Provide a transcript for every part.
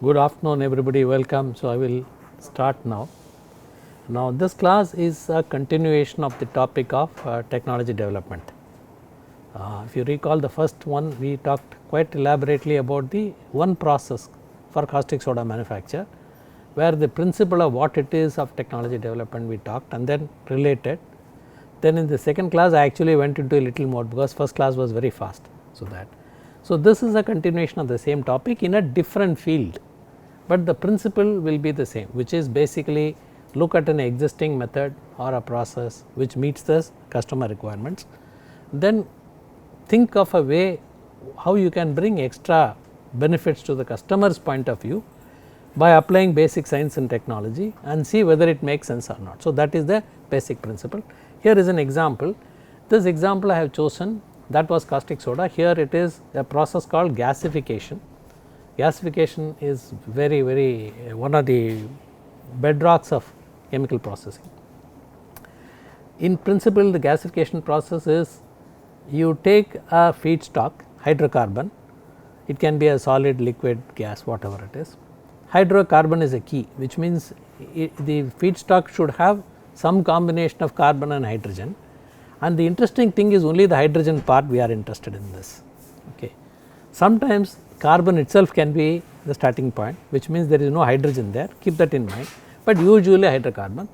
Good afternoon everybody, welcome. So, I will start now. Now, this class is a continuation of the topic of technology development. If you recall the first one, we talked quite elaborately about the one process for caustic soda manufacture, where the principle of what it is of technology development we talked and then related. Then in the second class I actually went into a little more because first class was very fast. So, this is a continuation of the same topic in a different field, but the principle will be the same, which is basically look at an existing method or a process which meets the customer requirements, then think of a way how you can bring extra benefits to the customer's point of view by applying basic science and technology and see whether it makes sense or not. So, that is the basic principle. Here is an example. This example I have chosen, that was caustic soda. Here it is a process called gasification. Gasification is very one of the bedrocks of chemical processing. In principle, the gasification process is you take a feedstock hydrocarbon, it can be a solid, liquid, gas, whatever it is. Hydrocarbon is a key, which means the feedstock should have some combination of carbon and hydrogen, and the interesting thing is only the hydrogen part we are interested in this. Okay. Sometimes carbon itself can be the starting point, which means there is no hydrogen there, keep that in mind, but usually hydrocarbon,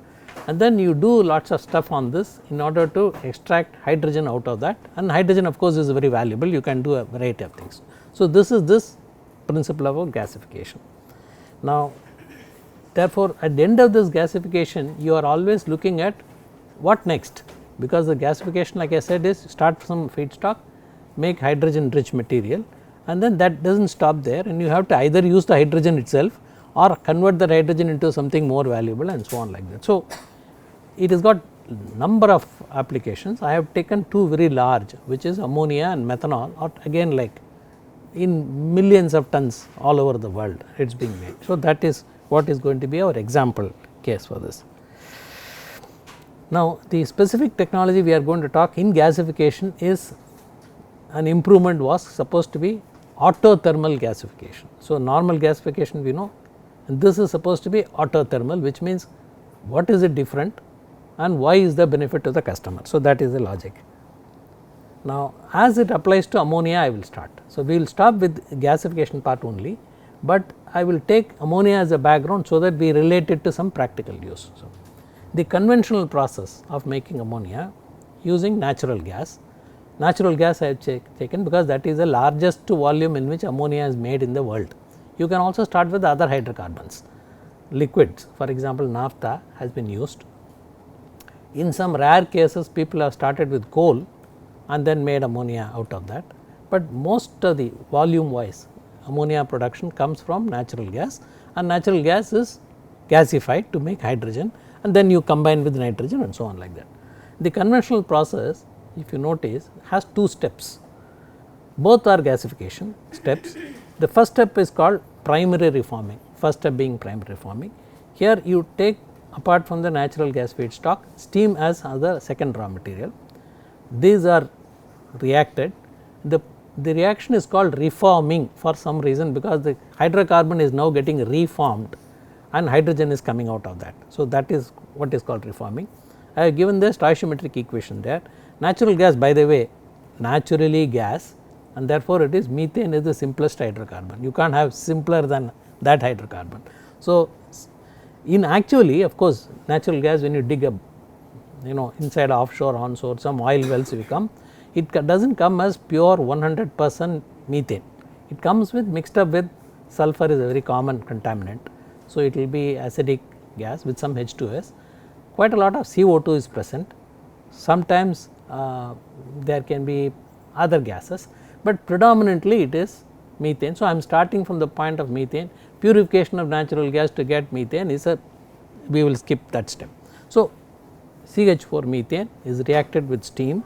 and then you do lots of stuff on this in order to extract hydrogen out of that, and hydrogen of course is very valuable, you can do a variety of things. So, this is this principle of gasification. Now, therefore, at the end of this gasification you are always looking at what next, because the gasification, like I said, is start from feedstock, make hydrogen rich material, and then that does not stop there, and you have to either use the hydrogen itself or convert the hydrogen into something more valuable and so on like that. So, it has got number of applications. I have taken two very large, which is ammonia and methanol, or again like in millions of tons all over the world it is being made. So, that is what is going to be our example case for this. Now, the specific technology we are going to talk in gasification is an improvement was supposed to be autothermal gasification. So, normal gasification we know, and this is supposed to be autothermal, which means what is it different and why is the benefit to the customer. So, that is the logic. Now, as it applies to ammonia I will start. So, we will start with gasification part only, but I will take ammonia as a background so that we relate it to some practical use. So, the conventional process of making ammonia using natural gas I have taken because that is the largest volume in which ammonia is made in the world. You can also start with other hydrocarbons, liquids, for example naphtha has been used. In some rare cases people have started with coal and then made ammonia out of that, but most of the volume wise ammonia production comes from natural gas, and natural gas is gasified to make hydrogen, and then you combine with nitrogen and so on like that. The conventional process, if you notice, has two steps, both are gasification steps. The first step is called primary reforming, first step being primary reforming. Here you take, apart from the natural gas feedstock, steam as another second raw material. These are reacted, the reaction is called reforming for some reason, because the hydrocarbon is now getting reformed and hydrogen is coming out of that. So, that is what is called reforming. I have given the stoichiometric equation there. Natural gas, by the way, naturally gas, and therefore, it is methane is the simplest hydrocarbon, you can't have simpler than that hydrocarbon. So, in actually of course, natural gas when you dig a inside offshore, onshore, some oil wells you come, it does not come as pure 100% methane, it comes with mixed up with sulfur is a very common contaminant. So, it will be acidic gas with some H2S, quite a lot of CO2 is present, sometimes there can be other gases, but predominantly it is methane. So, I am starting from the point of methane, purification of natural gas to get methane is a, we will skip that step. So, CH4 methane is reacted with steam.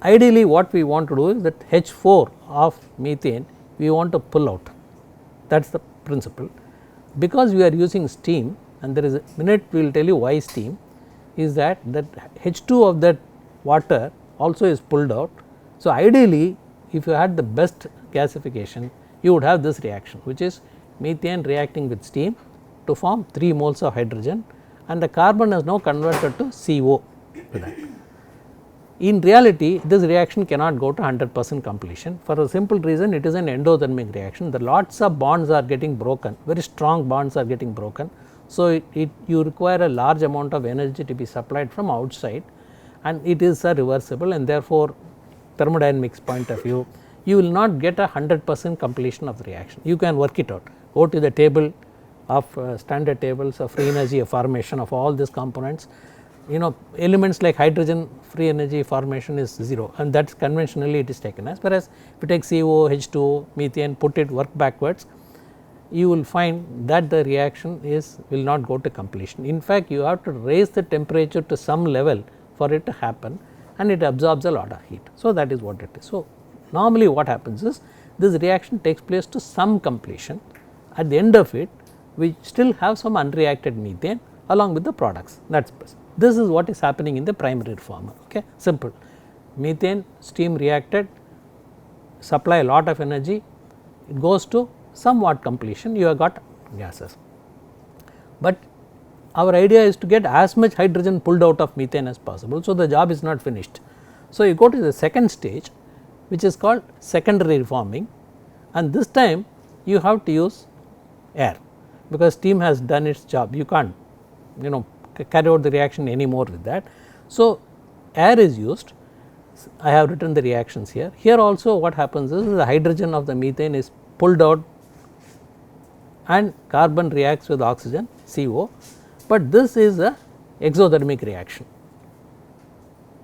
Ideally what we want to do is that H4 of methane we want to pull out, that is the principle. Because we are using steam, and there is a minute we will tell you why steam, is that H2 of that water also is pulled out. So, ideally if you had the best gasification you would have this reaction, which is methane reacting with steam to form 3 moles of hydrogen, and the carbon is now converted to CO to that. In reality, this reaction cannot go to 100% completion for a simple reason, it is an endothermic reaction. The lots of bonds are getting broken, very strong bonds are getting broken. So, you require a large amount of energy to be supplied from outside, and it is a reversible, and therefore, thermodynamics point of view, you will not get a 100% completion of the reaction. You can work it out, go to the table of standard tables of free energy formation of all these components. Elements like hydrogen free energy formation is 0, and that is conventionally it is taken as, whereas if you take CO, H2O, methane, put it work backwards, you will find that the reaction will not go to completion. In fact, you have to raise the temperature to some level for it to happen, and it absorbs a lot of heat. So, that is what it is. So, normally what happens is this reaction takes place to some completion. At the end of it, we still have some unreacted methane along with the products. This is what is happening in the primary reformer. Okay, simple. Methane, steam reacted, supply a lot of energy, it goes to somewhat completion, you have got gases. But our idea is to get as much hydrogen pulled out of methane as possible. So, the job is not finished. So, you go to the second stage, which is called secondary reforming, and this time you have to use air, because steam has done its job, you can't carry out the reaction anymore with that. So, air is used. I have written the reactions here. Here also what happens is the hydrogen of the methane is pulled out and carbon reacts with oxygen CO, but this is a exothermic reaction,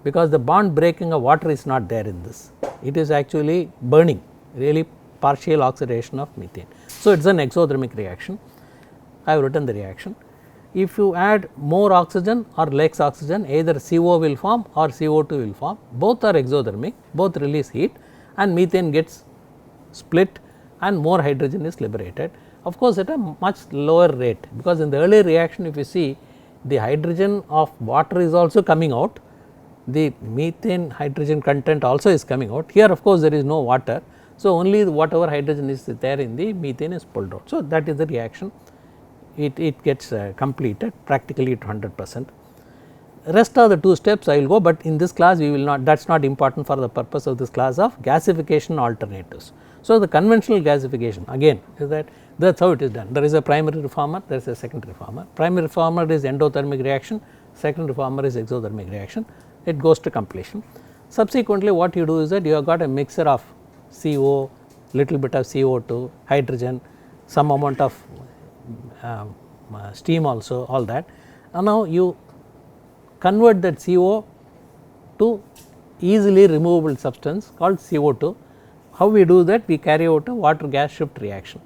because the bond breaking of water is not there in this, it is actually burning, really partial oxidation of methane. So, it is an exothermic reaction. I have written the reaction. If you add more oxygen or less oxygen, either CO will form or CO2 will form, both are exothermic, both release heat, and methane gets split and more hydrogen is liberated, of course at a much lower rate, because in the earlier reaction if you see, the hydrogen of water is also coming out, the methane hydrogen content also is coming out. Here of course there is no water, so only whatever hydrogen is there in the methane is pulled out. So, that is the reaction. It gets completed practically to 100%. Rest of the 2 steps I will go, but in this class we will not, that is not important for the purpose of this class of gasification alternatives. So, the conventional gasification again is that is how it is done. There is a primary reformer, there is a secondary reformer. Primary reformer is endothermic reaction, secondary reformer is exothermic reaction, it goes to completion. Subsequently, what you do is that you have got a mixture of CO, little bit of CO2, hydrogen, some amount of steam also, all that, and now you convert that CO to easily removable substance called CO2. How we do that? We carry out a water gas shift reaction,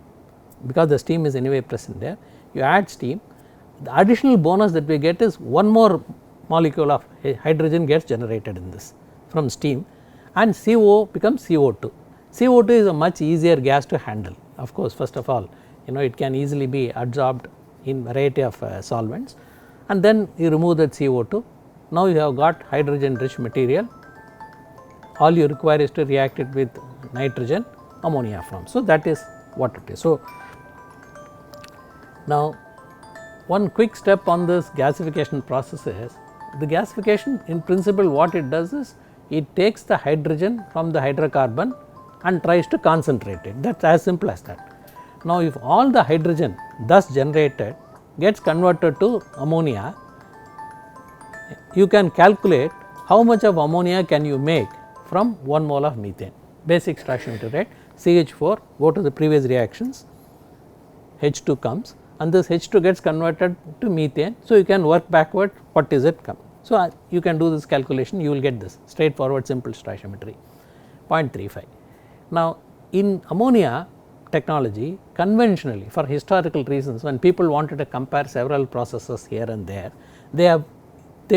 because the steam is anyway present there. You add steam, the additional bonus that we get is one more molecule of hydrogen gets generated in this from steam, and CO becomes CO2. CO2 is a much easier gas to handle, of course. First of all, it can easily be absorbed in variety of solvents, and then you remove that CO2. Now, you have got hydrogen rich material, all you require is to react it with nitrogen, ammonia forms. So, that is what it is. So, now one quick step on this gasification process is, the gasification in principle what it does is, it takes the hydrogen from the hydrocarbon and tries to concentrate it, that is as simple as that. Now, if all the hydrogen thus generated gets converted to ammonia, you can calculate how much of ammonia can you make from 1 mole of methane, basic stoichiometry, right. CH4, go to the previous reactions, H2 comes, and this H2 gets converted to methane. So, you can work backward, what is it come. So, you can do this calculation, you will get this straightforward simple stoichiometry 0.35. Now, in ammonia technology, conventionally for historical reasons, when people wanted to compare several processes here and there, they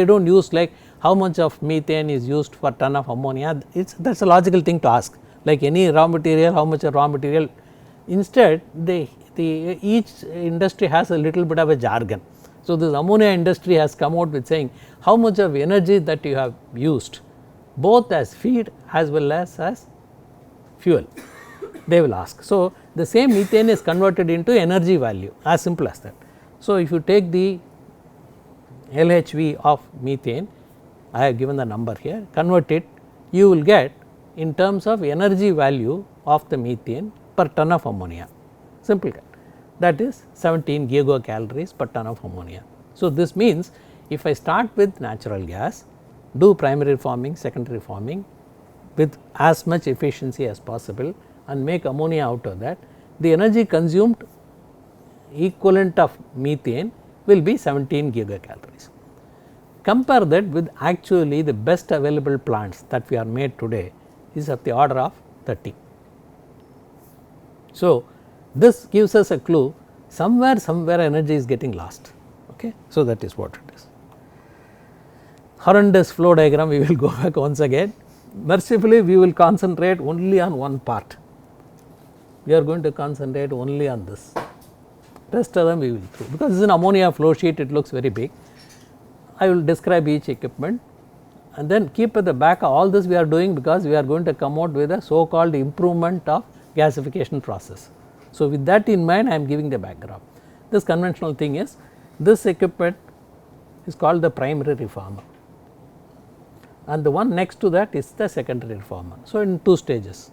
do not use like how much of methane is used for ton of ammonia, that is a logical thing to ask, like any raw material, how much of raw material. Instead, each industry has a little bit of a jargon. So, this ammonia industry has come out with saying how much of energy that you have used, both as feed as well as fuel. they will ask. So, the same methane is converted into energy value, as simple as that. So, if you take the LHV of methane, I have given the number here, convert it, you will get in terms of energy value of the methane per ton of ammonia, simple, that is 17 gigacalories per ton of ammonia. So, this means if I start with natural gas, do primary reforming, secondary reforming with as much efficiency as possible and make ammonia out of that, the energy consumed equivalent of methane will be 17 gigacalories. Compare that with actually the best available plants that we are made today is of the order of 30. So, this gives us a clue somewhere energy is getting lost. Okay. So, that is what it is. Horrendous flow diagram, we will go back once again. Mercifully, we will concentrate only on one part. We are going to concentrate only on this. Rest of them we will do, because this is an ammonia flow sheet, it looks very big. I will describe each equipment and then keep at the back all this we are doing, because we are going to come out with a so called improvement of gasification process. So, with that in mind, I am giving the background. This conventional thing is, this equipment is called the primary reformer and the one next to that is the secondary reformer. So, in 2 stages.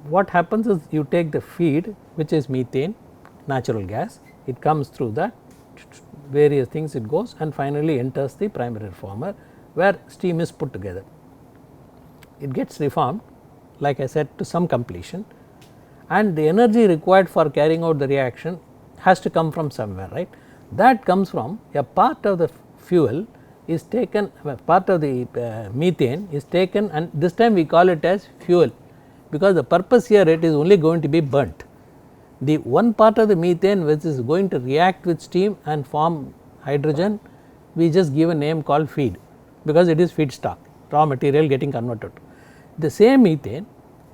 What happens is, you take the feed which is methane, natural gas, it comes through that various things it goes and finally enters the primary reformer where steam is put together. It gets reformed, like I said, to some completion, and the energy required for carrying out the reaction has to come from somewhere, right. That comes from a part of the fuel is taken, part of the methane is taken, and this time we call it as fuel, because the purpose here it is only going to be burnt. The one part of the methane which is going to react with steam and form hydrogen, we just give a name called feed, because it is feedstock, raw material getting converted. The same methane,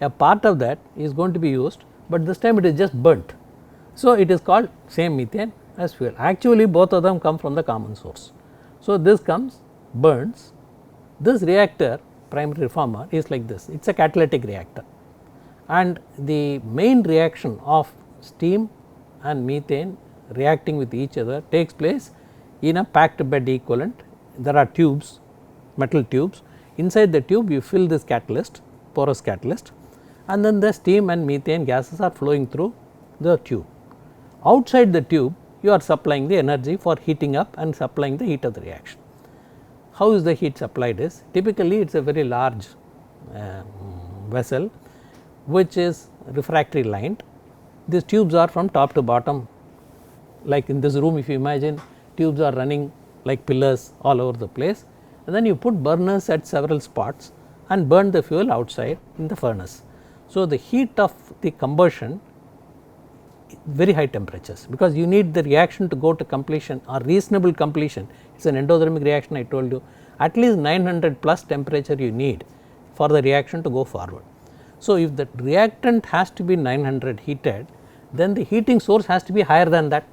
a part of that is going to be used, but this time it is just burnt. So, it is called same methane as fuel. Actually, both of them come from the common source. So, this comes, burns. This reactor, primary reformer, is like this, it is a catalytic reactor, and the main reaction of steam and methane reacting with each other takes place in a packed bed equivalent. There are tubes, metal tubes, inside the tube you fill this catalyst, porous catalyst, and then the steam and methane gases are flowing through the tube. Outside the tube you are supplying the energy for heating up and supplying the heat of the reaction. How is the heat supplied is, typically it is a very large vessel which is refractory lined. These tubes are from top to bottom, like in this room if you imagine, tubes are running like pillars all over the place, and then you put burners at several spots and burn the fuel outside in the furnace. So, the heat of the combustion, very high temperatures, because you need the reaction to go to completion or reasonable completion. It is an endothermic reaction, I told you, at least 900 plus temperature you need for the reaction to go forward. So, if the reactant has to be 900 heated, then the heating source has to be higher than that.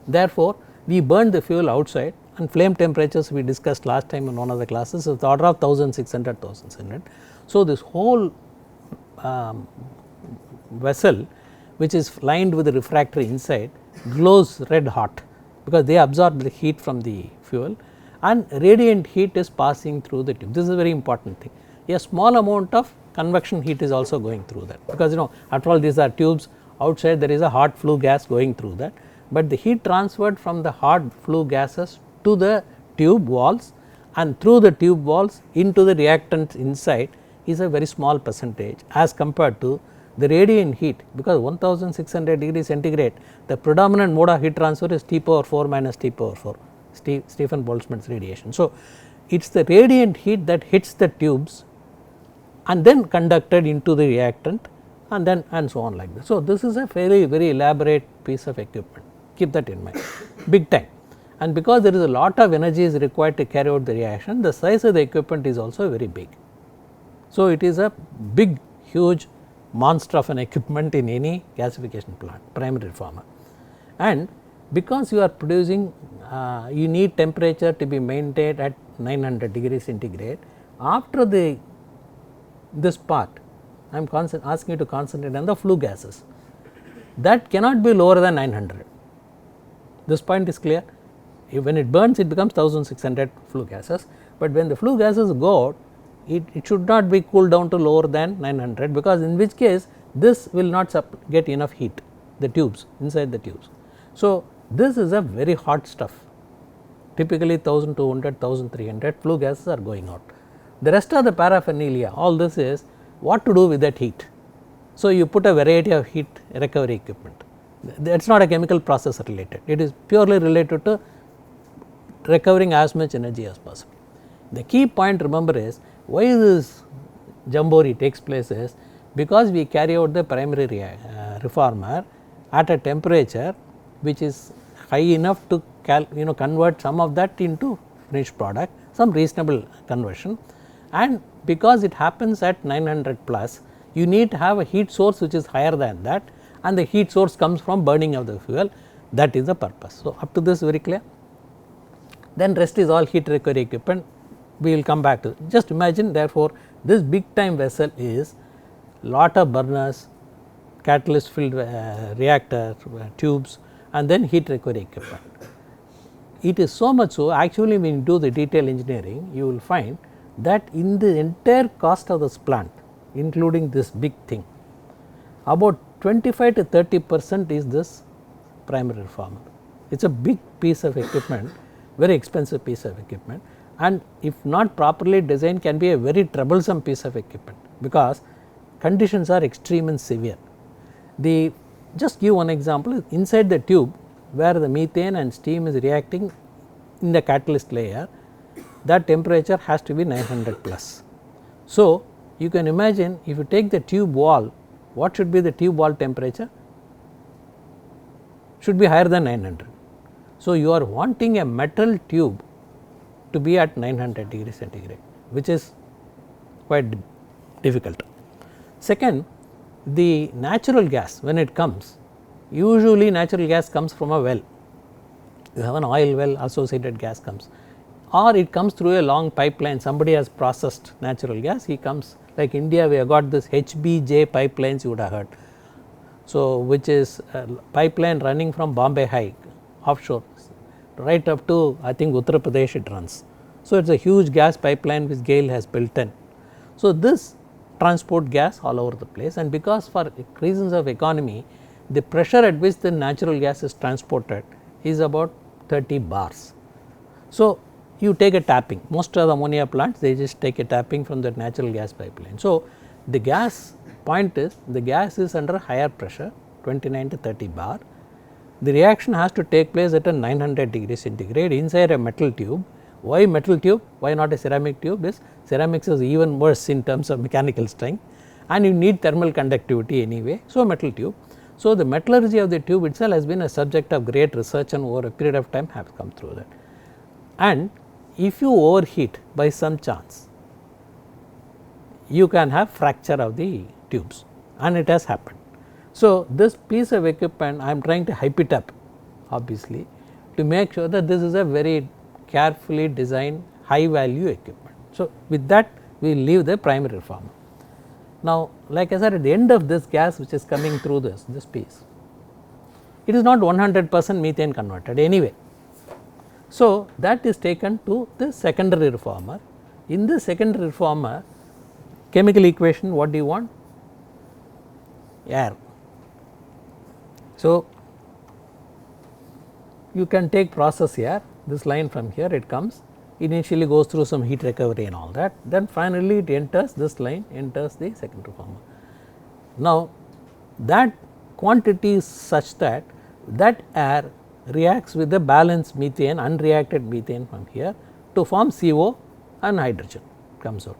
Therefore, we burn the fuel outside, and flame temperatures we discussed last time in one of the classes is the order of 1600, 1600. So, this whole vessel which is lined with the refractory inside glows red hot, because they absorb the heat from the fuel, and radiant heat is passing through the tube. This is a very important thing. A small amount of convection heat is also going through that, because after all these are tubes, outside there is a hot flue gas going through that, but the heat transferred from the hot flue gases to the tube walls and through the tube walls into the reactant inside is a very small percentage as compared to the radiant heat, because 1600 degrees centigrade, the predominant mode of heat transfer is T power 4 minus T power 4, Stephen Boltzmann's radiation. So, it is the radiant heat that hits the tubes and then conducted into the reactant, and then and so on like this. So, this is a very elaborate piece of equipment, keep that in mind, big time, and because there is a lot of energy is required to carry out the reaction, the size of the equipment is also very big. So, it is a big huge monster of an equipment in any gasification plant, primary reformer, and because you are producing you need temperature to be maintained at 900 degrees centigrade. After this part I am asking you to concentrate on the flue gases, that cannot be lower than 900. This point is clear. When it burns it becomes 1600 flue gases, but when the flue gases go out it should not be cooled down to lower than 900, because in which case this will not get enough heat, the tubes inside the tubes. So, this is a very hot stuff, typically 1200, 1300 flue gases are going out. The rest of the paraphernalia, all this is what to do with that heat. So, you put a variety of heat recovery equipment, that is not a chemical process related, it is purely related to recovering as much energy as possible. The key point remember is why this jamboree takes place is because we carry out the primary reformer at a temperature which is high enough to convert some of that into finished product, some reasonable conversion, and because it happens at 900 plus you need to have a heat source which is higher than that, and the heat source comes from burning of the fuel, that is the purpose. So, up to this very clear. Then rest is all heat recovery equipment, we will come back to it. Just imagine therefore, this big time vessel is lot of burners, catalyst filled reactor tubes, and then heat recovery equipment. It is so much so actually when you do the detail engineering you will find that in the entire cost of this plant including this big thing, about 25 to 30% is this primary reformer. It is a big piece of equipment, very expensive piece of equipment, and if not properly designed can be a very troublesome piece of equipment, because conditions are extreme and severe. Just give one example, inside the tube where the methane and steam is reacting in the catalyst layer, that temperature has to be 900 plus. So, you can imagine if you take the tube wall, what should be the tube wall temperature? Should be higher than 900. So, you are wanting a metal tube to be at 900 degrees centigrade, which is quite difficult. Second, the natural gas when it comes, usually natural gas comes from a well, you have an oil well, associated gas comes, or it comes through a long pipeline, somebody has processed natural gas, he comes, like India we have got this HBJ pipelines you would have heard. So, which is a pipeline running from Bombay High offshore right up to I think Uttar Pradesh it runs. So, it is a huge gas pipeline which GAIL has built in. So, this transport gas all over the place, and because for reasons of economy the pressure at which the natural gas is transported is about 30 bars. So, you take a tapping, most of the ammonia plants they just take a tapping from the natural gas pipeline. So, the gas point is the gas is under higher pressure 29 to 30 bar, the reaction has to take place at a 900 degree centigrade inside a metal tube. Why metal tube? Why not a ceramic tube? This ceramics is even worse in terms of mechanical strength, and you need thermal conductivity anyway. So, metal tube. So, the metallurgy of the tube itself has been a subject of great research and over a period of time have come through that. And if you overheat by some chance, you can have fracture of the tubes, and it has happened. So, this piece of equipment I am trying to hype it up obviously to make sure that this is a very carefully designed high value equipment. So, with that we will leave the primary reformer. Now, like I said, at the end of this gas which is coming through this piece, it is not 100% methane converted anyway. So, that is taken to the secondary reformer. In the secondary reformer, chemical equation what do you want? Air. So, you can take process air, this line from here it comes, initially goes through some heat recovery and all that, then finally it enters this line, enters the second reformer. Now, that quantity is such that that air reacts with the balanced methane, unreacted methane from here to form CO and hydrogen comes out.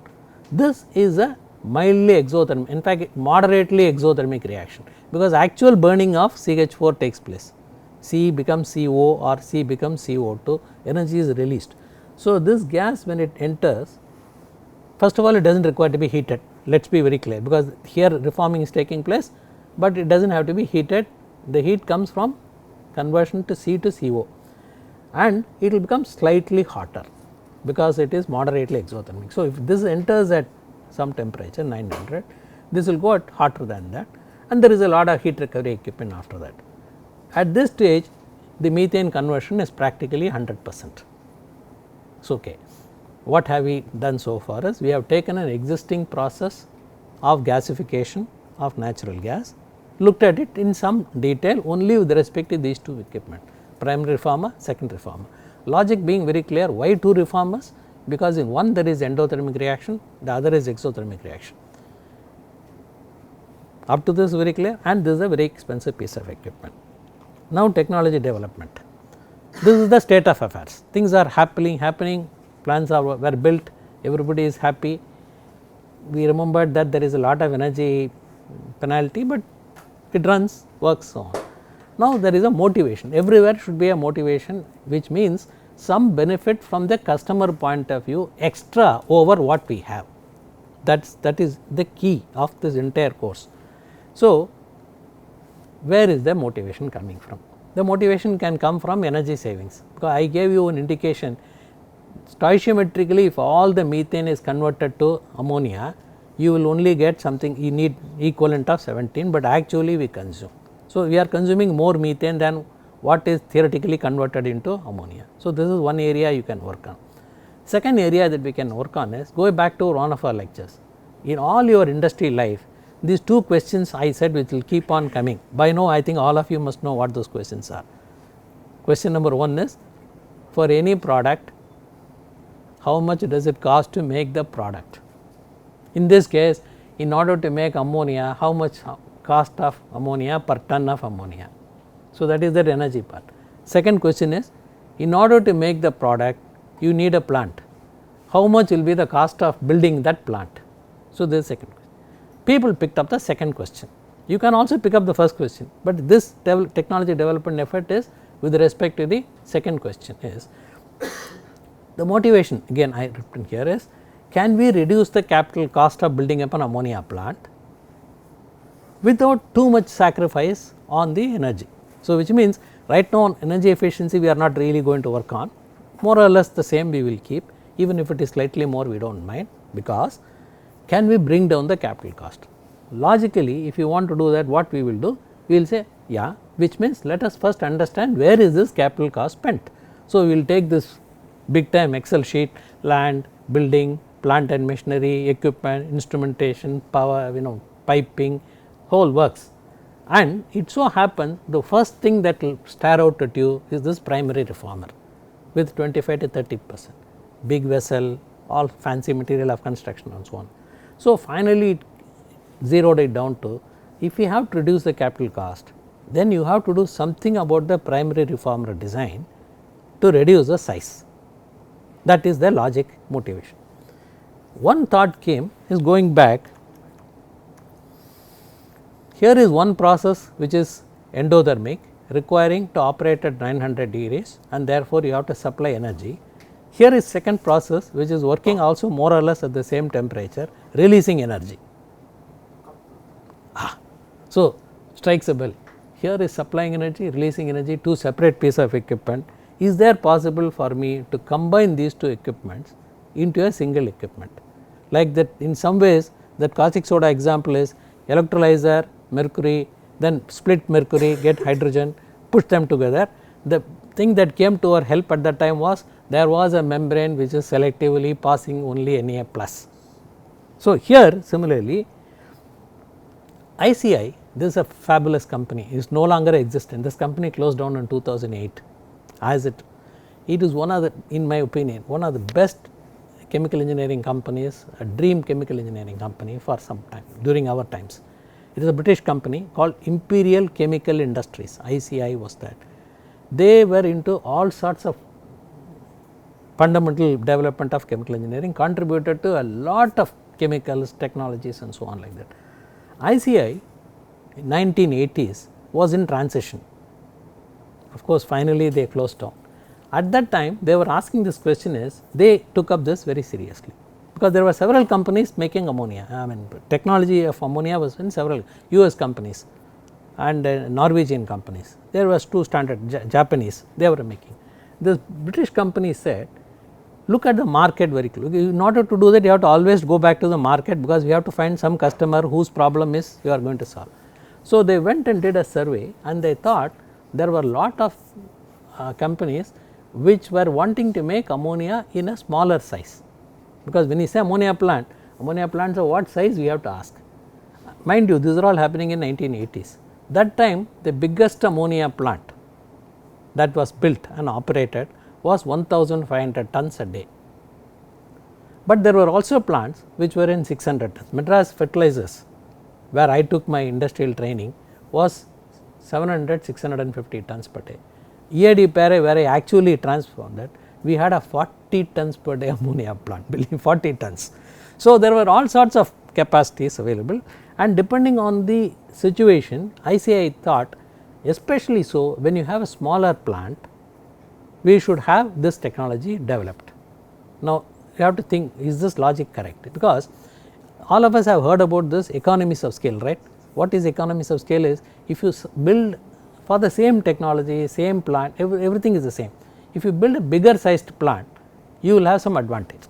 This is a mildly exothermic, in fact moderately exothermic reaction, because actual burning of CH4 takes place. C becomes CO or C becomes CO2, energy is released. So, this gas when it enters, first of all it does not require to be heated, let us be very clear, because here reforming is taking place, but it does not have to be heated, the heat comes from conversion to C to CO, and it will become slightly hotter because it is moderately exothermic. So, if this enters at some temperature 900, this will go at hotter than that, and there is a lot of heat recovery equipment after that. At this stage the methane conversion is practically 100%. So, okay, what have we done so far is we have taken an existing process of gasification of natural gas, looked at it in some detail only with respect to these two equipment, primary reformer, secondary reformer. Logic being very clear, why two reformers? Because in one there is endothermic reaction, the other is exothermic reaction. Up to this very clear, and this is a very expensive piece of equipment. Now technology development. This is the state of affairs. Things are happening, plants were built, everybody is happy. We remembered that there is a lot of energy penalty, but it runs, works, so on. Now there is a motivation, everywhere should be a motivation, which means some benefit from the customer point of view extra over what we have. That is the key of this entire course. So where is the motivation coming from? The motivation can come from energy savings, because I gave you an indication stoichiometrically if all the methane is converted to ammonia, you will only get something, you need equivalent of 17, but actually we consume. So we are consuming more methane than what is theoretically converted into ammonia. So this is one area you can work on. Second area that we can work on is, go back to one of our lectures. In all your industry life, these two questions I said which will keep on coming. By now I think all of you must know what those questions are. Question number 1 is, for any product, how much does it cost to make the product? In this case, in order to make ammonia, how much cost of ammonia per ton of ammonia? So that is the energy part. Second question is, in order to make the product, you need a plant. How much will be the cost of building that plant? So this is second question. People picked up the second question. You can also pick up the first question, but this technology development effort is with respect to the second question is, the motivation again I written here is, can we reduce the capital cost of building up an ammonia plant without too much sacrifice on the energy? So which means right now on energy efficiency we are not really going to work on, more or less the same we will keep, even if it is slightly more we do not mind, because can we bring down the capital cost? Logically if you want to do that, what we will do? We will say yeah, which means let us first understand where is this capital cost spent. So we will take this big time Excel sheet, land, building, plant and machinery, equipment, instrumentation, power, piping, whole works, and it so happens the first thing that will stare out at you is this primary reformer with 25 to 30%, big vessel, all fancy material of construction and so on. So finally it zeroed it down to, if we have to reduce the capital cost, then you have to do something about the primary reformer design to reduce the size. That is the logic motivation. One thought came is, going back, here is one process which is endothermic, requiring to operate at 900 degrees, and therefore you have to supply energy. Here is second process which is working also more or less at the same temperature, releasing energy. So strikes a bell, here is supplying energy, releasing energy, two separate pieces of equipment. Is there possible for me to combine these two equipments into a single equipment? Like that, in some ways that caustic soda example is electrolyzer, mercury, then split mercury, get hydrogen, push them together. The thing that came to our help at that time was, there was a membrane which is selectively passing only Na plus. So here similarly ICI, this is a fabulous company, is no longer existent. This company closed down in 2008. As it is one of the, in my opinion, one of the best chemical engineering companies, a dream chemical engineering company for some time during our times. It is a British company called Imperial Chemical Industries, ICI was that. They were into all sorts of fundamental development of chemical engineering, contributed to a lot of chemicals, technologies and so on like that. ICI in 1980s was in transition. Of course, finally they closed down. At that time they were asking this question is, they took up this very seriously, because there were several companies making ammonia. I mean technology of ammonia was in several US companies and Norwegian companies. There was two standard Japanese they were making. This British company said, look at the market very closely. In order to do that, you have to always go back to the market, because we have to find some customer whose problem is you are going to solve. So, they went and did a survey, and they thought there were lot of companies which were wanting to make ammonia in a smaller size, because when you say ammonia plants of what size we have to ask. Mind you, these are all happening in 1980s. That time the biggest ammonia plant that was built and operated was 1500 tons a day. But there were also plants which were in 600 tons. Madras Fertilizers, where I took my industrial training, was 650 tons per day. EAD Pare, where I actually transformed that, we had a 40 tons per day ammonia plant, believe 40 tons. So, there were all sorts of capacities available, and depending on the situation, ICI thought, especially so when you have a smaller plant, we should have this technology developed. Now, you have to think, is this logic correct? Because all of us have heard about this economies of scale, right. What is economies of scale is, if you build for the same technology, same plant, everything is the same. If you build a bigger sized plant, you will have some advantage.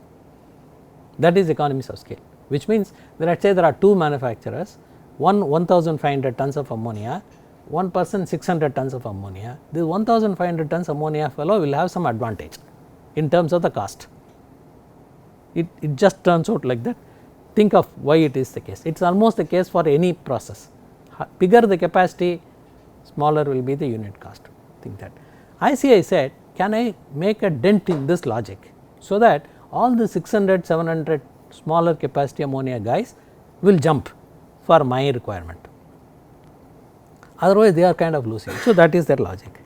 That is economies of scale, which means that let us say there are two manufacturers, one 1500 tons of ammonia, one person 600 tons of ammonia. This 1500 tons ammonia fellow will have some advantage in terms of the cost. It just turns out like that. Think of why it is the case. It is almost the case for any process. Bigger the capacity, smaller will be the unit cost. Think that. ICI said, can I make a dent in this logic, so that all the 600, 700 smaller capacity ammonia guys will jump for my requirement. Otherwise, they are kind of losing. So, that is their logic.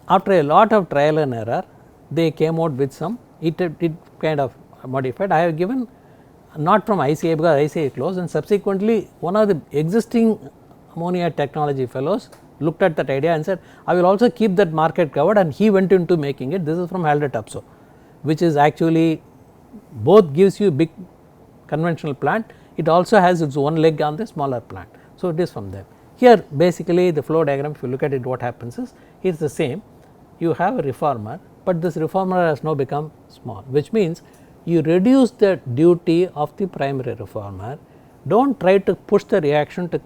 After a lot of trial and error, they came out with some, it kind of modified. I have given not from ICI, because ICI closed, and subsequently one of the existing ammonia technology fellows looked at that idea and said, I will also keep that market covered, and he went into making it. This is from Halder Tupso, which is actually both gives you big conventional plant, it also has its one leg on the smaller plant. So, it is from them. Here basically the flow diagram, if you look at it, what happens is, it is the same. You have a reformer, but this reformer has now become small, which means you reduce the duty of the primary reformer. Do not try to push the reaction to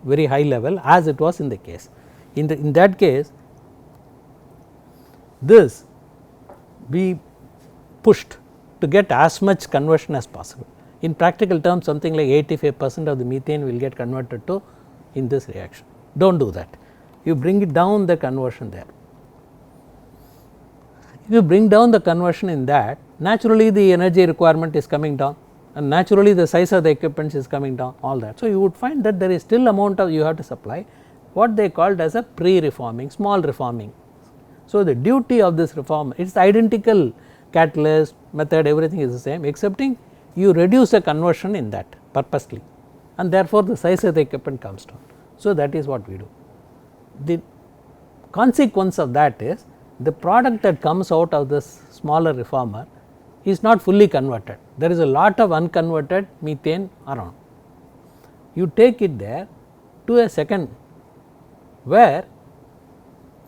very high level as it was in the case. In that case, this we pushed to get as much conversion as possible. In practical terms, something like 85% of the methane will get converted to in this reaction. Do not do that. You bring it down the conversion there. If you bring down the conversion in that, naturally the energy requirement is coming down, and naturally the size of the equipment is coming down, all that. So, you would find that there is still amount of you have to supply, what they called as a pre-reforming, small reforming. So, the duty of this reform, it is identical catalyst, method, everything is the same, excepting you reduce the conversion in that purposely, and therefore, the size of the equipment comes down. So, that is what we do. The consequence of that is, the product that comes out of this smaller reformer is not fully converted. There is a lot of unconverted methane around. You take it there to a second, where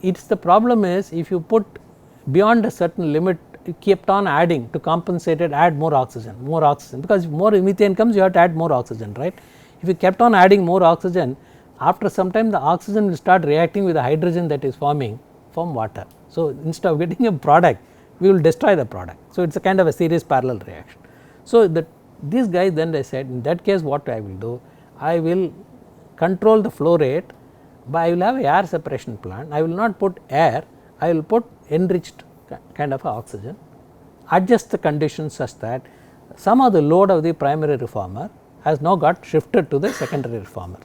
it's the problem is, if you put beyond a certain limit, you kept on adding to compensate it, add more oxygen, because if more methane comes, you have to add more oxygen, right. If you kept on adding more oxygen, after some time the oxygen will start reacting with the hydrogen that is forming from water. So, instead of getting a product, we will destroy the product. So, it is a kind of a series parallel reaction. So, these guys then they said, in that case what I will do, I will control the flow rate, but I will have a air separation plant. I will not put air, I will put enriched kind of oxygen, adjust the conditions such that some of the load of the primary reformer has now got shifted to the secondary reformer.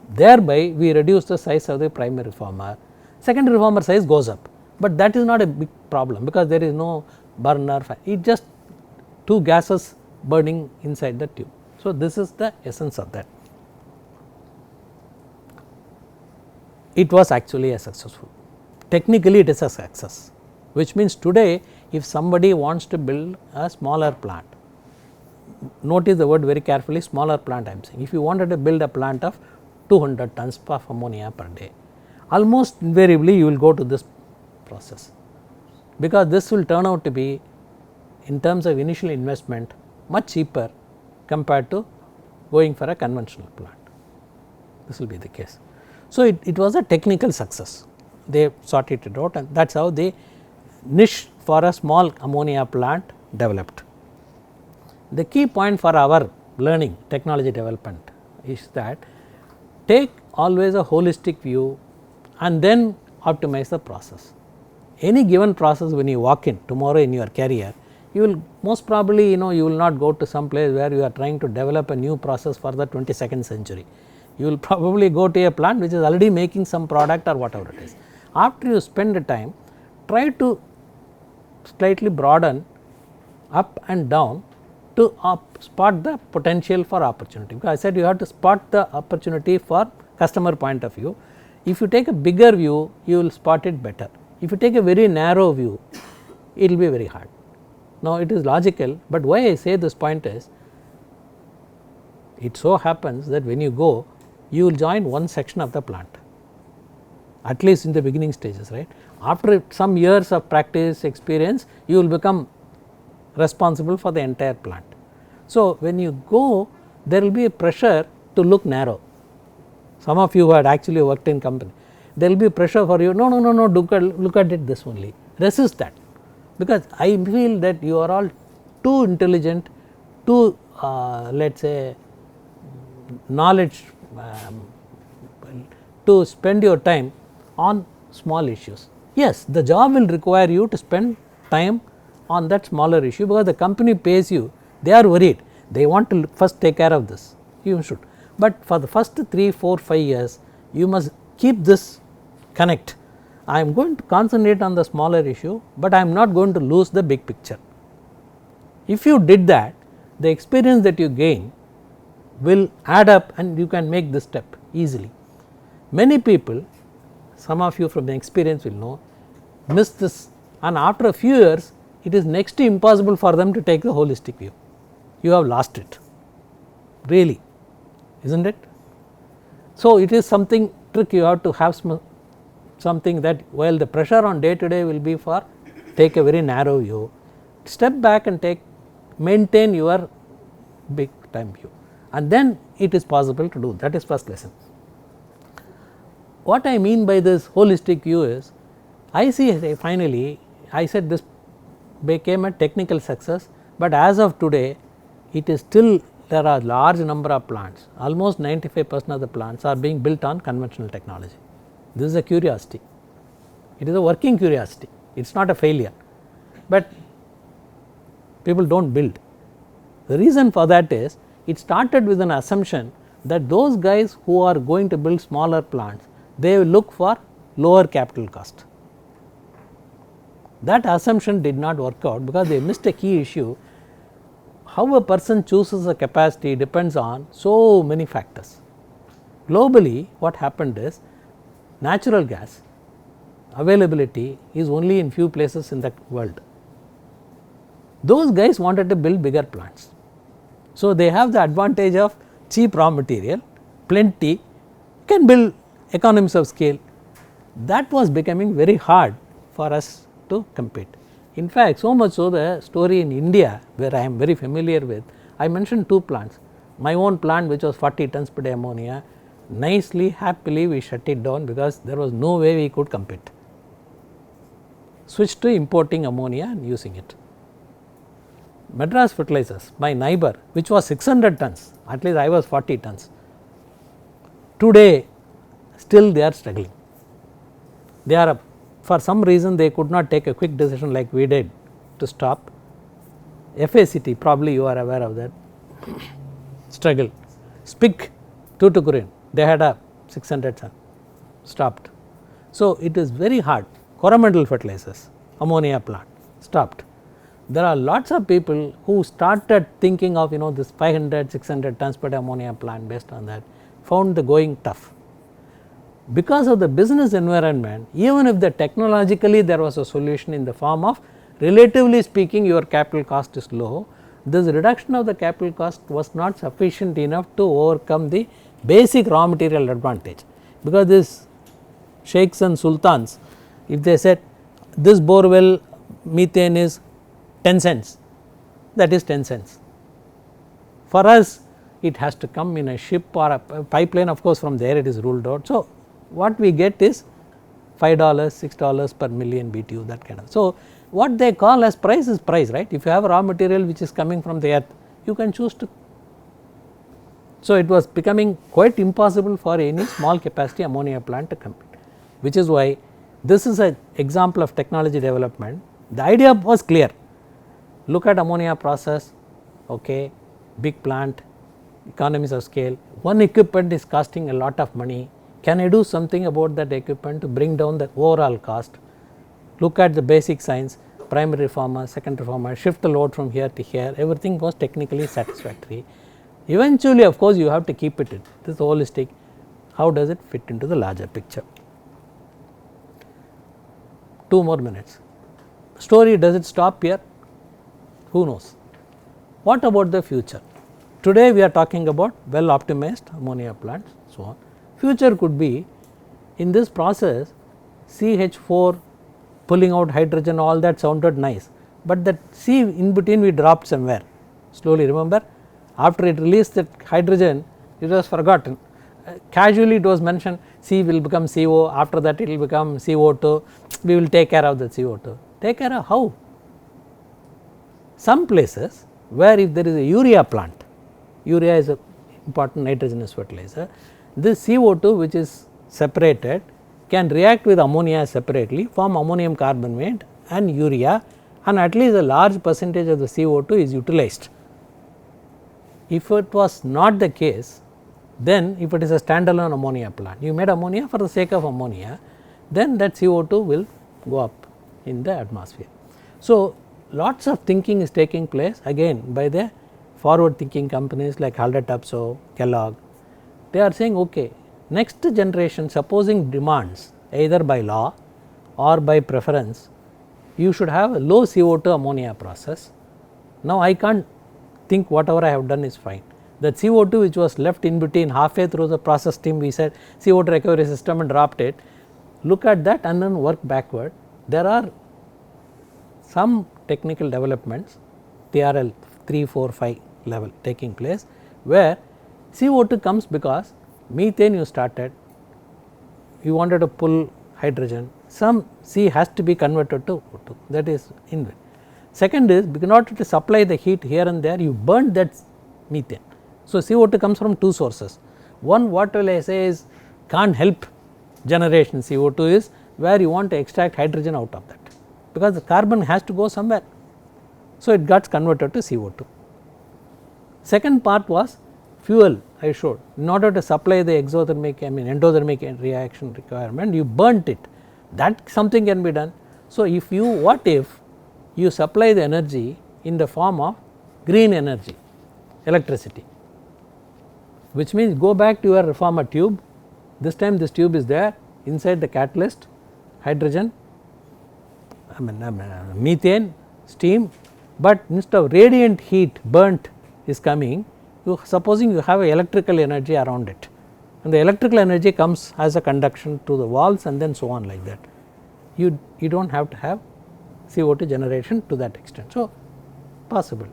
Thereby, we reduce the size of the primary reformer, secondary reformer size goes up, but that is not a big problem, because there is no burner, it just two gases burning inside the tube. So, this is the essence of that. It was actually a successful, technically it is a success, which means today if somebody wants to build a smaller plant, notice the word very carefully, smaller plant I am saying. If you wanted to build a plant of 200 tons of ammonia per day, almost invariably you will go to this process. because this will turn out to be, in terms of initial investment, much cheaper compared to going for a conventional plant. This will be the case. So, it was a technical success, they sorted it out, and that is how the niche for a small ammonia plant developed. The key point for our learning technology development is that take always a holistic view and then optimize the process. Any given process, when you walk in tomorrow in your career, you will most probably you will not go to some place where you are trying to develop a new process for the 22nd century. You will probably go to a plant which is already making some product or whatever it is. After you spend the time, try to slightly broaden up and down to spot the potential for opportunity, because I said you have to spot the opportunity for customer point of view. If you take a bigger view, you will spot it better. If you take a very narrow view, it will be very hard. Now, it is logical, but why I say this point is, it so happens that when you go, you will join one section of the plant, at least in the beginning stages, right. After some years of practice experience, you will become responsible for the entire plant. So, when you go, there will be a pressure to look narrow. Some of you who had actually worked in company, there will be pressure for you, no, look at it this only, resist that, because I feel that you are all too intelligent, too let us say knowledge to spend your time on small issues. Yes, the job will require you to spend time on that smaller issue, because the company pays you, they are worried, they want to first take care of this, you should. But for the first 3, 4, 5 years, you must keep this connect. I am going to concentrate on the smaller issue, but I am not going to lose the big picture. If you did that, the experience that you gain will add up and you can make this step easily. Many people, some of you from the experience will know, miss this, and after a few years it is next to impossible for them to take the holistic view. You have lost it, really, is not it? So, it is something trick you have to have something that while the pressure on day to day will be for take a very narrow view, step back and maintain your big time view, and then it is possible to do. That is first lesson. What I mean by this holistic view is, I see finally I said this became a technical success, but as of today it is still, there are large number of plants, almost 95% of the plants are being built on conventional technology. This is a curiosity, it is a working curiosity, it is not a failure, but people do not build. The reason for that is, it started with an assumption that those guys who are going to build smaller plants, they will look for lower capital cost. That assumption did not work out, because they missed a key issue. How a person chooses a capacity depends on so many factors. Globally, what happened is, natural gas availability is only in few places in the world. Those guys wanted to build bigger plants. So, they have the advantage of cheap raw material, plenty, can build economies of scale. That was becoming very hard for us to compete. In fact, so much so the story in India, where I am very familiar with, I mentioned 2 plants. My own plant, which was 40 tons per day ammonia, nicely, happily we shut it down, because there was no way we could compete. Switched to importing ammonia and using it. Madras Fertilizers, my neighbor, which was 600 tons, at least I was 40 tons. Today, still they are struggling. They are, for some reason they could not take a quick decision like we did to stop. FACT, probably you are aware of that, struggle. SPIC, Tuticorin, they had a 600 ton, stopped. So, it is very hard. Coromandel Fertilizers, ammonia plant, stopped. There are lots of people who started thinking of this 500, 600 tons per day ammonia plant, based on that, found the going tough. Because of the business environment, even if technologically there was a solution in the form of, relatively speaking, your capital cost is low, this reduction of the capital cost was not sufficient enough to overcome the basic raw material advantage. Because these sheikhs and sultans, if they said this bore well methane is 10 cents, that is 10 cents. For us it has to come in a ship or a pipeline, of course from there it is ruled out. So, what we get is $5, $6 per million BTU, that kind of. So, what they call as price is price, right. If you have raw material which is coming from the earth, you can choose to. So, it was becoming quite impossible for any small capacity ammonia plant to compete, which is why this is an example of technology development. The idea was clear, look at ammonia process, okay, big plant, economies of scale, one equipment is costing a lot of money, can I do something about that equipment to bring down the overall cost? Look at the basic science, primary reformer, second reformer, shift the load from here to here, everything was technically satisfactory. Eventually of course you have to keep it in this holistic, how does it fit into the larger picture. 2 more minutes. Story, does it stop here? Who knows? What about the future? Today we are talking about well optimized ammonia plants, so on. Future could be in this process CH4 pulling out hydrogen, all that sounded nice, but that C in between we dropped somewhere slowly, remember, after it released that hydrogen it was forgotten, casually it was mentioned C will become CO, after that it will become CO2, we will take care of the CO2. Take care of how? Some places where if there is a urea plant, urea is a important nitrogenous fertilizer, this CO2 which is separated can react with ammonia separately, form ammonium carbonate and urea, and at least a large percentage of the CO2 is utilized. If it was not the case, then if it is a standalone ammonia plant, you made ammonia for the sake of ammonia, then that CO2 will go up in the atmosphere. So, lots of thinking is taking place again by the forward thinking companies like Haldor Topsoe, Kellogg. They are saying okay, next generation supposing demands either by law or by preference, you should have a low CO2 ammonia process. Now, I can't think whatever I have done is fine. That CO2 which was left in between halfway through the process stream, we said CO2 recovery system and dropped it, look at that and then work backward. There are some technical developments TRL 3, 4, 5 level taking place, where CO2 comes because methane you started, you wanted to pull hydrogen, some C has to be converted to O2, that is inward. Second is, in order to supply the heat here and there, you burn that methane. So, CO2 comes from 2 sources. One, what will I say is can't help generation CO2 is where you want to extract hydrogen out of that, because the carbon has to go somewhere. So, it got converted to CO2. Second part was fuel, I showed, in order to supply the endothermic reaction requirement, you burnt it, that something can be done. So, if you, what if you supply the energy in the form of green energy, electricity, which means go back to your reformer tube, this time this tube is there, inside the catalyst, hydrogen, methane, steam, but instead of radiant heat burnt is coming, you supposing you have a electrical energy around it, and the electrical energy comes as a conduction to the walls and then so on like that. You do not have to have CO2 generation to that extent. So, possible.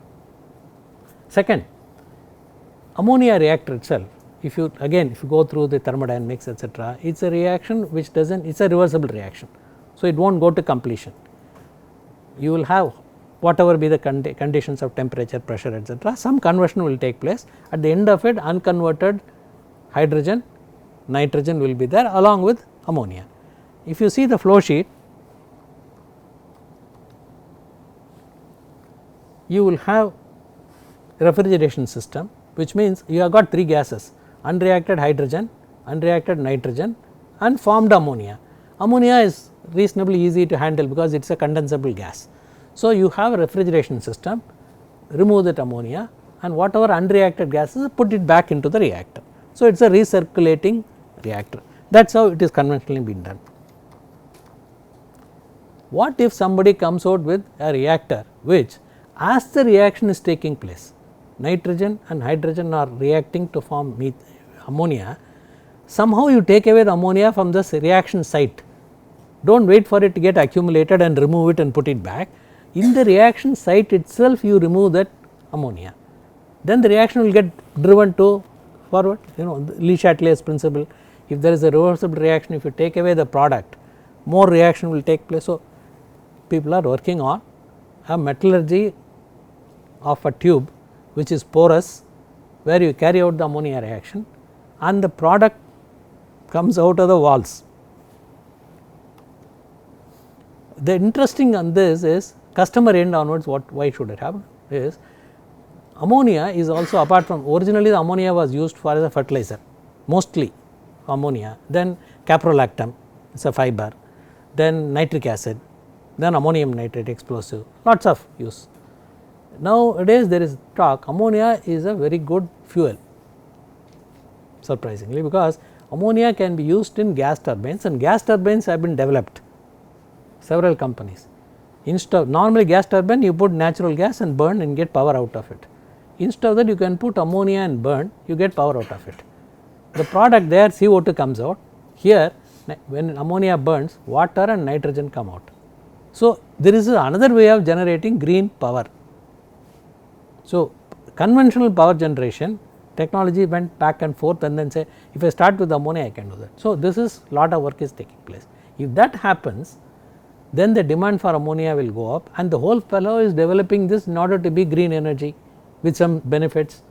Second, ammonia reactor itself, if you again if you go through the thermodynamics etc., it is a reaction which does not, it is a reversible reaction. So, it will not go to completion. You will have whatever be the conditions of temperature, pressure etc., some conversion will take place. At the end of it, unconverted hydrogen, nitrogen will be there along with ammonia. If you see the flow sheet, you will have refrigeration system, which means you have got 3 gases, unreacted hydrogen, unreacted nitrogen and formed ammonia. Ammonia is reasonably easy to handle because it is a condensable gas. So, you have a refrigeration system, remove that ammonia and whatever unreacted gases put it back into the reactor. So, it is a recirculating reactor, that is how it is conventionally been done. What if somebody comes out with a reactor which, as the reaction is taking place, nitrogen and hydrogen are reacting to form ammonia, somehow you take away the ammonia from this reaction site, do not wait for it to get accumulated and remove it and put it back. In the reaction site itself you remove that ammonia, then the reaction will get driven to forward, Le Chatelier's principle. If there is a reversible reaction, if you take away the product, more reaction will take place. So, people are working on a metallurgy of a tube which is porous, where you carry out the ammonia reaction and the product comes out of the walls. The interesting on this is customer end onwards, why should it happen is ammonia is also, apart from, originally the ammonia was used for as a fertilizer, mostly ammonia, then caprolactam is a fiber, then nitric acid, then ammonium nitrate explosive, lots of use. Nowadays there is talk ammonia is a very good fuel, surprisingly, because ammonia can be used in gas turbines, and gas turbines have been developed, several companies. Instead of normally gas turbine you put natural gas and burn and get power out of it. Instead of that you can put ammonia and burn, you get power out of it. The product there CO2 comes out, here when ammonia burns, water and nitrogen come out. So, there is another way of generating green power. So, conventional power generation technology went back and forth and then say, if I start with ammonia I can do that. So, this is lot of work is taking place. If that happens, then the demand for ammonia will go up, and the whole fellow is developing this in order to be green energy with some benefits,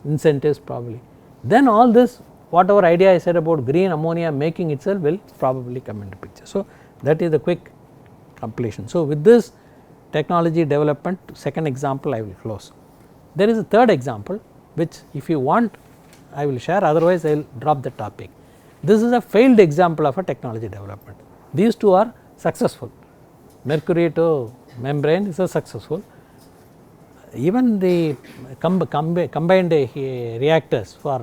incentives probably. Then all this, whatever idea I said about green ammonia making itself will probably come into picture. So, that is the quick completion. So, with this technology development, second example I will close. There is a third example which if you want I will share, otherwise I will drop the topic. This is a failed example of a technology development. These two are successful. Mercury to membrane is a successful. Even the combined reactors for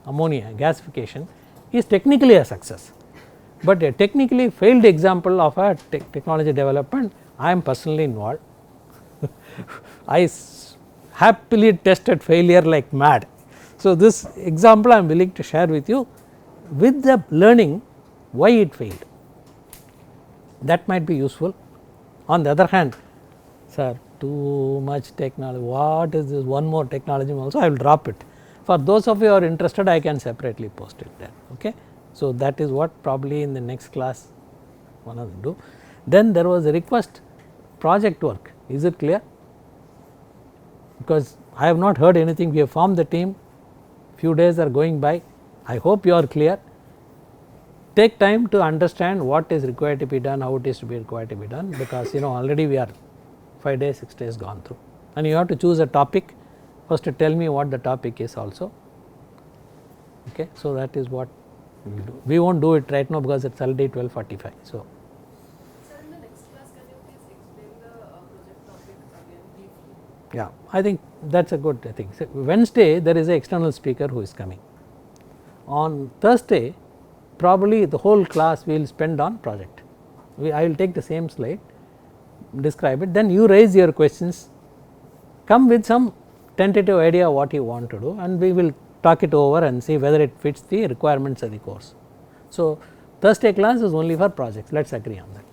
ammonia gasification is technically a success, but a technically failed example of a technology development I am personally involved. I happily tested failure like mad. So, this example I am willing to share with you with the learning why it failed, that might be useful. On the other hand, sir, too much technology, what is this, one more technology also, I will drop it. For those of you who are interested, I can separately post it there. Okay. So, that is what probably in the next class one of them do. Then there was a request project work, is it clear? Because I have not heard anything, we have formed the team, few days are going by, I hope you are clear. Take time to understand what is required to be done, how it is to be required to be done, because already we are 5 days, 6 days gone through, and you have to choose a topic. First to tell me what the topic is also. Okay. So, that is what we will do. We will not do it right now because it is already 12:45. So, sir, in the next class can you please explain the project topic again briefly? yeah, I think that is a good thing. So, Wednesday there is an external speaker who is coming. On Thursday probably the whole class we will spend on project. I will take the same slide, describe it, then you raise your questions, come with some tentative idea what you want to do, and we will talk it over and see whether it fits the requirements of the course. So, Thursday class is only for projects, let us agree on that.